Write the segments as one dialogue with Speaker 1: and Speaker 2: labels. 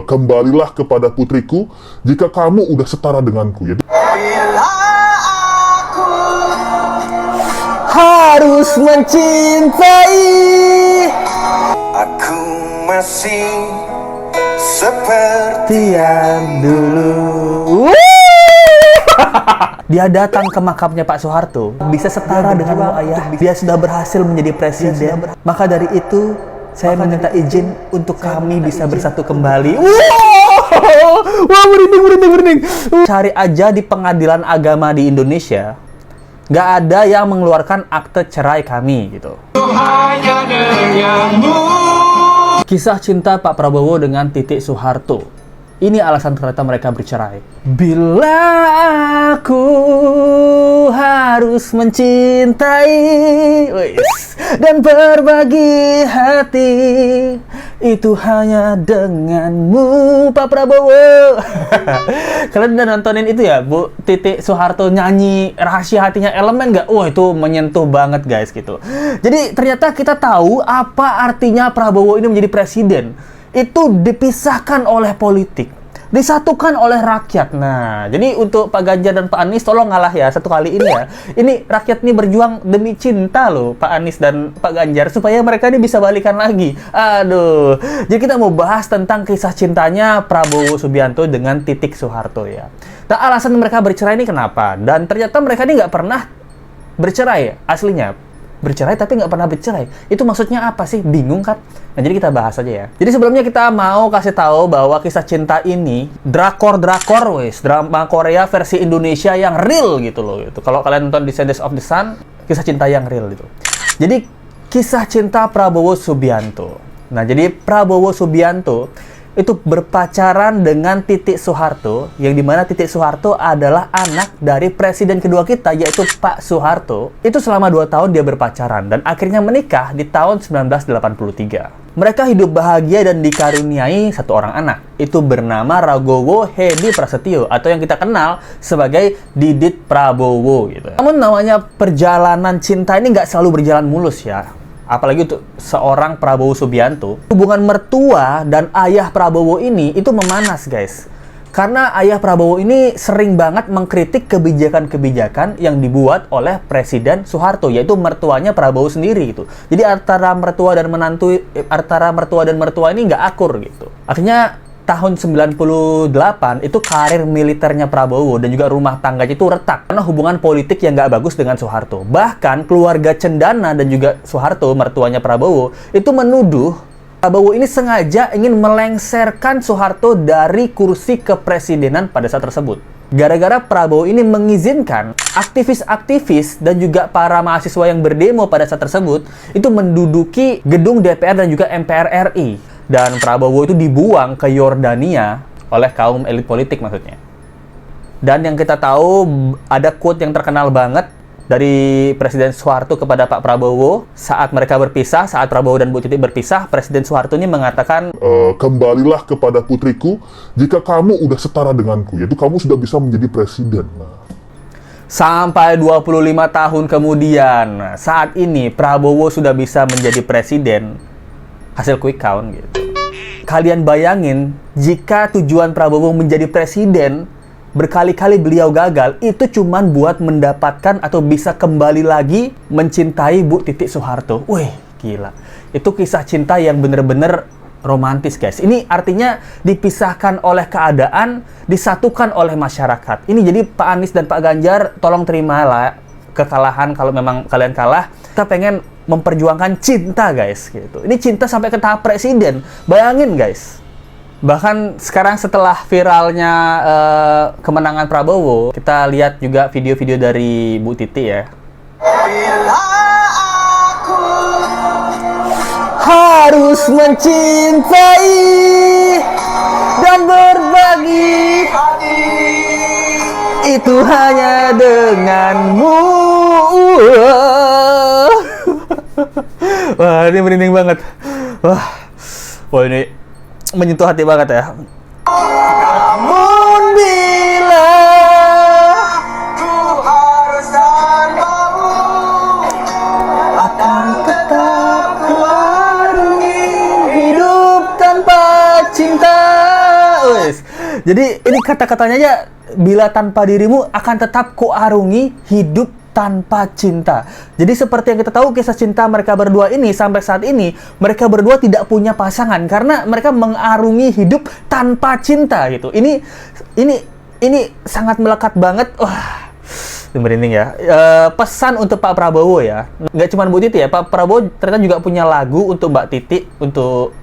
Speaker 1: Kembalilah kepada putriku jika kamu udah setara denganku. Ya.
Speaker 2: Bila aku harus mencintai, aku masih seperti yang dulu.
Speaker 3: Dia datang ke makamnya Pak Soeharto, bisa setara dengan ayah. Dia sudah berhasil menjadi presiden. Maka dari itu, saya meminta izin untuk kami bisa bersatu kembali. Wah, merinding. Cari aja di pengadilan agama di Indonesia, nggak ada yang mengeluarkan akte cerai kami gitu. Kisah cinta Pak Prabowo dengan Titik Soeharto. Ini alasan ternyata mereka bercerai. Bila aku harus mencintai dan berbagi hati, itu hanya denganmu, Pak Prabowo. Kalian udah nontonin itu ya, Bu Titik Soeharto nyanyi Rahasia Hatinya Elemen nggak? Wah, itu menyentuh banget guys gitu. Jadi ternyata kita tahu apa artinya Prabowo ini menjadi presiden. Itu dipisahkan oleh politik, disatukan oleh rakyat. Nah, jadi untuk Pak Ganjar dan Pak Anies, tolong ngalah ya satu kali ini ya. Ini rakyat ini berjuang demi cinta loh, Pak Anies dan Pak Ganjar, supaya mereka ini bisa balikan lagi. Aduh, jadi kita mau bahas tentang kisah cintanya Prabowo Subianto dengan Titik Soeharto ya. Nah, alasan mereka bercerai ini kenapa? Dan ternyata mereka ini nggak pernah bercerai aslinya. Bercerai tapi nggak pernah bercerai. Itu maksudnya apa sih? Bingung kan? Nah, jadi kita bahas aja ya. Jadi sebelumnya kita mau kasih tahu bahwa kisah cinta ini drakor wes, drama Korea versi Indonesia yang real gitu loh. Gitu. Kalau kalian nonton Descendants of the Sun, kisah cinta yang real gitu. Jadi kisah cinta Prabowo Subianto. Nah, jadi Prabowo Subianto itu berpacaran dengan Titik Soeharto, yang dimana Titik Soeharto adalah anak dari presiden kedua kita, yaitu Pak Soeharto. Itu selama 2 tahun dia berpacaran, dan akhirnya menikah di tahun 1983. Mereka hidup bahagia dan dikaruniai satu orang anak. Itu bernama Ragowo Hedi Prasetyo, atau yang kita kenal sebagai Didit Prabowo gitu. Namun namanya perjalanan cinta ini nggak selalu berjalan mulus ya. Apalagi untuk seorang Prabowo Subianto, hubungan mertua dan ayah Prabowo ini itu memanas guys. Karena ayah Prabowo ini sering banget mengkritik kebijakan-kebijakan yang dibuat oleh Presiden Soeharto, yaitu mertuanya Prabowo sendiri gitu. Jadi antara mertua dan mertua ini nggak akur gitu. Akhirnya tahun 98 itu karir militernya Prabowo dan juga rumah tangganya itu retak karena hubungan politik yang nggak bagus dengan Soeharto. Bahkan keluarga Cendana dan juga Soeharto, mertuanya Prabowo, itu menuduh Prabowo ini sengaja ingin melengsarkan Soeharto dari kursi kepresidenan pada saat tersebut. Gara-gara Prabowo ini mengizinkan aktivis-aktivis dan juga para mahasiswa yang berdemo pada saat tersebut itu menduduki gedung DPR dan juga MPR RI. Dan Prabowo itu dibuang ke Yordania oleh kaum elit politik maksudnya. Dan yang kita tahu ada quote yang terkenal banget dari Presiden Soeharto kepada Pak Prabowo saat mereka berpisah, saat Prabowo dan Bu Titik berpisah, Presiden Soeharto ini mengatakan,
Speaker 1: kembalilah kepada putriku jika kamu udah setara denganku, yaitu kamu sudah bisa menjadi presiden.
Speaker 3: Sampai 25 tahun kemudian, saat ini Prabowo sudah bisa menjadi presiden. Hasil quick count gitu. Kalian bayangin, jika tujuan Prabowo menjadi presiden, berkali-kali beliau gagal, itu cuman buat mendapatkan atau bisa kembali lagi mencintai Bu Titik Soeharto. Wih, gila. Itu kisah cinta yang bener-bener romantis guys. Ini artinya dipisahkan oleh keadaan, disatukan oleh masyarakat. Ini jadi Pak Anies dan Pak Ganjar, tolong terimalah kekalahan kalau memang kalian kalah. Kita pengen memperjuangkan cinta guys gitu. Ini cinta sampai ke tahap presiden. Bayangin guys. Bahkan sekarang setelah viralnya kemenangan Prabowo, kita lihat juga video-video dari Bu Titi ya.
Speaker 2: Bila aku harus mencintai dan berbagi hati, itu hanya denganmu.
Speaker 3: Wah, ini merinding banget. Wah, ini menyentuh hati banget ya.
Speaker 2: Namun bila ku harus tanpamu, akan tetap ku harungi hidup tanpa cinta.
Speaker 3: Jadi ini kata-katanya aja, bila tanpa dirimu akan tetap kuarungi hidup tanpa cinta. Jadi seperti yang kita tahu kisah cinta mereka berdua ini sampai saat ini, mereka berdua tidak punya pasangan karena mereka mengarungi hidup tanpa cinta gitu. Ini sangat melekat banget. Wah, merinding ya. Pesan untuk Pak Prabowo ya. Nggak cuma Bu Titi ya, Pak Prabowo ternyata juga punya lagu untuk Mbak Titi, untuk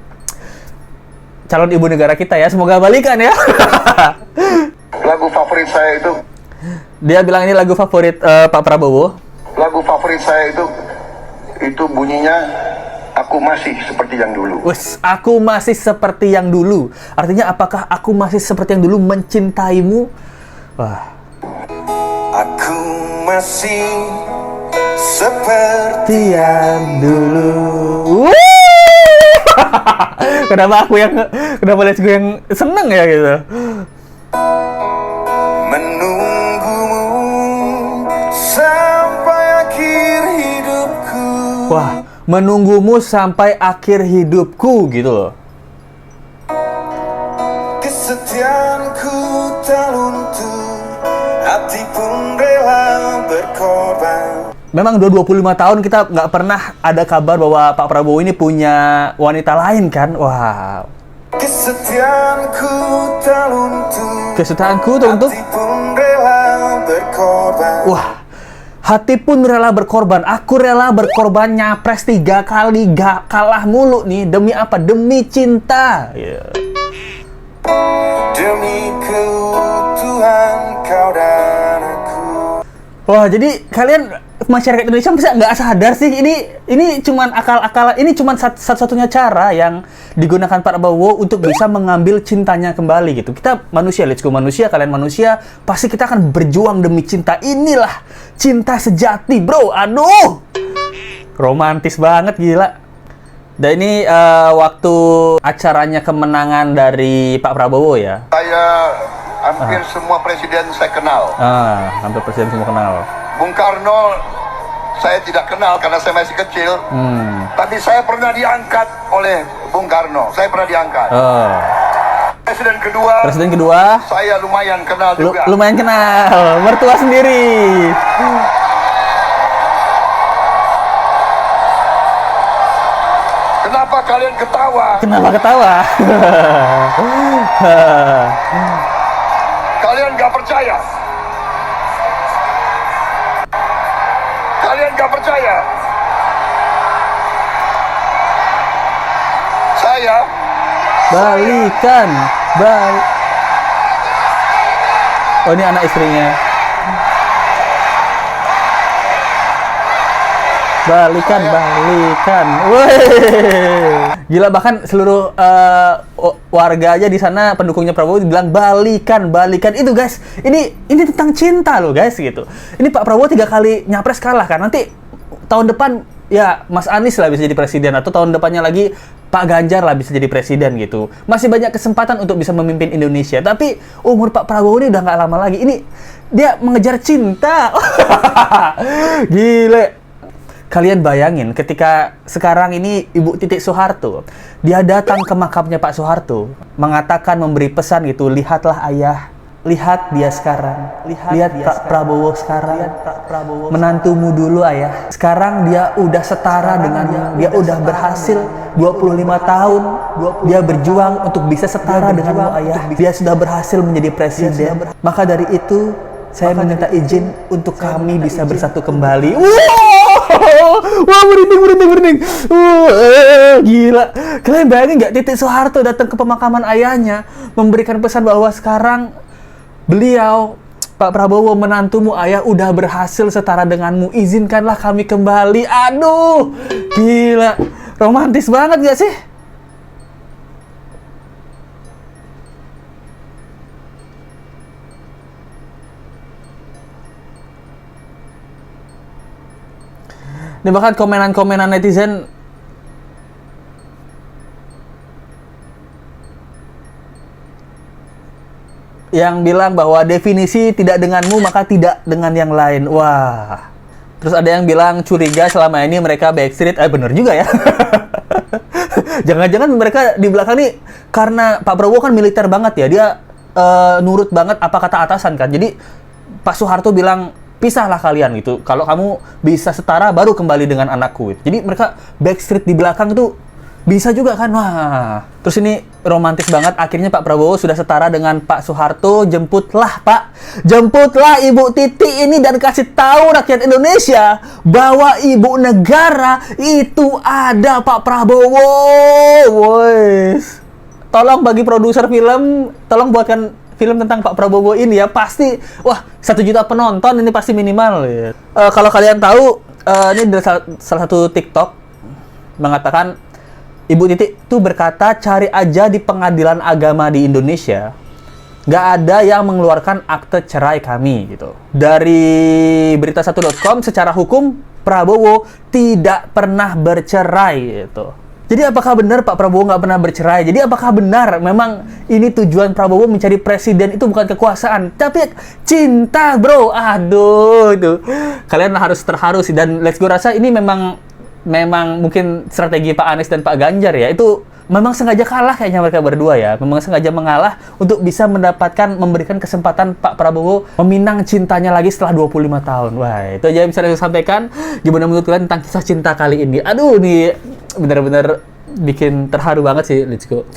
Speaker 3: calon ibu negara kita ya. Semoga balikan ya.
Speaker 4: Lagu favorit saya itu,
Speaker 3: Dia bilang ini lagu favorit Pak Prabowo.
Speaker 4: lagu favorit saya itu bunyinya aku masih seperti yang dulu.
Speaker 3: Wes, aku masih seperti yang dulu. Artinya apakah aku masih seperti yang dulu mencintaimu? Wah.
Speaker 2: Aku masih seperti
Speaker 3: Yang dulu. Kenapa les gue yang seneng ya gitu?
Speaker 2: menunggumu sampai akhir hidupku.
Speaker 3: Wah, menunggumu sampai akhir hidupku gitu loh.
Speaker 2: Kesetiaanku tak luntur, hati pun rela berkorban.
Speaker 3: Memang udah 25 tahun kita nggak pernah ada kabar bahwa Pak Prabowo ini punya wanita lain kan? Wah.
Speaker 2: Kesetiaanku tak luntur,
Speaker 3: Kesetiaanku untuk
Speaker 2: hati pun rela berkorban.
Speaker 3: wah, hati pun rela berkorban. Aku rela berkorban nyapres 3 kali gak kalah mulu nih. Demi apa? Demi cinta. Yeah.
Speaker 2: Demi keutuhan kau dan aku.
Speaker 3: Wah, jadi kalian masyarakat Indonesia bisa nggak sadar sih ini cuman akal-akalan, ini cuman satu-satunya cara yang digunakan Pak Prabowo untuk bisa mengambil cintanya kembali gitu. Kita manusia, let's go manusia, kalian manusia, pasti kita akan berjuang demi cinta. Inilah cinta sejati, bro. Aduh, romantis banget, gila. Dan ini waktu acaranya kemenangan dari Pak Prabowo ya.
Speaker 4: Saya hampir semua presiden saya kenal.
Speaker 3: Hampir presiden semua kenal.
Speaker 4: Bung Karno saya tidak kenal karena saya masih kecil. Tapi saya pernah diangkat oleh Bung Karno. Saya pernah diangkat. Presiden kedua saya lumayan kenal juga.
Speaker 3: Lumayan kenal, mertua sendiri.
Speaker 4: Kenapa kalian ketawa?
Speaker 3: Kenapa ketawa?
Speaker 4: Kalian gak percaya? Kalian gak percaya? Saya
Speaker 3: Balikan, Oh, ini anak istrinya. Balikan. Wih. Gila, bahkan seluruh warga aja di sana pendukungnya Prabowo bilang balikan. Itu guys, ini tentang cinta loh guys gitu. Ini Pak Prabowo 3 kali nyapres kalah kan. Nanti tahun depan ya Mas Anies lah bisa jadi presiden, atau tahun depannya lagi Pak Ganjar lah bisa jadi presiden gitu. Masih banyak kesempatan untuk bisa memimpin Indonesia. Tapi umur Pak Prabowo ini udah nggak lama lagi. Ini dia mengejar cinta. Gile. Kalian bayangin ketika sekarang ini Ibu Titik Soeharto, dia datang ke makamnya Pak Soeharto, mengatakan, memberi pesan gitu, lihatlah ayah, lihat dia sekarang, lihat Pak Prabowo sekarang, menantumu dulu ayah, sekarang dia udah setara denganmu, dia udah berhasil 25 tahun, dia berjuang untuk bisa setara denganmu ayah, dia sudah berhasil menjadi presiden, maka dari itu saya meminta izin untuk kami bisa bersatu kembali. Wah, merinding. Gila. Kalian bayangin nggak Titik Soeharto datang ke pemakaman ayahnya, memberikan pesan bahwa sekarang beliau, Pak Prabowo, menantumu ayah udah berhasil setara denganmu, izinkanlah kami kembali. Aduh, gila. Romantis banget gak sih? Ini bahkan komenan-komenan netizen yang bilang bahwa definisi tidak denganmu maka tidak dengan yang lain. Wah. Terus ada yang bilang curiga selama ini mereka Backstreet. Bener juga ya. Jangan-jangan mereka di belakang nih, karena Pak Prabowo kan militer banget ya. Dia nurut banget apa kata atasan kan. Jadi Pak Soeharto bilang, pisahlah kalian gitu. Kalau kamu bisa setara, baru kembali dengan anakku. Jadi mereka backstreet di belakang itu bisa juga kan. Wah, terus ini romantis banget. Akhirnya Pak Prabowo sudah setara dengan Pak Soeharto. Jemputlah Pak, jemputlah Ibu Titi ini dan kasih tahu rakyat Indonesia bahwa ibu negara itu ada Pak Prabowo. Wois. Tolong bagi produser film, tolong buatkan film tentang Pak Prabowo ini ya. Pasti, wah, 1 juta penonton ini pasti minimal ya. Kalau kalian tahu, ini dari salah satu TikTok mengatakan Ibu Titi tuh berkata, cari aja di pengadilan agama di Indonesia, nggak ada yang mengeluarkan akte cerai kami gitu. Dari berita1.com, secara hukum Prabowo tidak pernah bercerai gitu. Jadi apakah benar Pak Prabowo nggak pernah bercerai? Jadi apakah benar memang ini tujuan Prabowo mencari presiden itu bukan kekuasaan, tapi cinta, bro? Aduh, itu kalian harus terharu sih. Dan let's go rasa ini memang mungkin strategi Pak Anies dan Pak Ganjar ya. Itu memang sengaja kalah kayaknya mereka berdua ya. Memang sengaja mengalah untuk bisa memberikan kesempatan Pak Prabowo meminang cintanya lagi setelah 25 tahun. Wah, itu aja yang bisa saya sampaikan. Gimana menurut kalian tentang kisah cinta kali ini? Aduh, nih benar-benar bikin terharu banget sih. Let's go.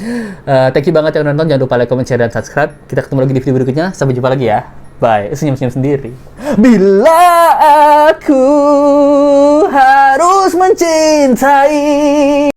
Speaker 3: Thank you banget yang nonton. Jangan lupa like, comment, share, dan subscribe. Kita ketemu lagi di video berikutnya. Sampai jumpa lagi ya. Bye. Senyum-senyum sendiri. Bila aku harus mencintai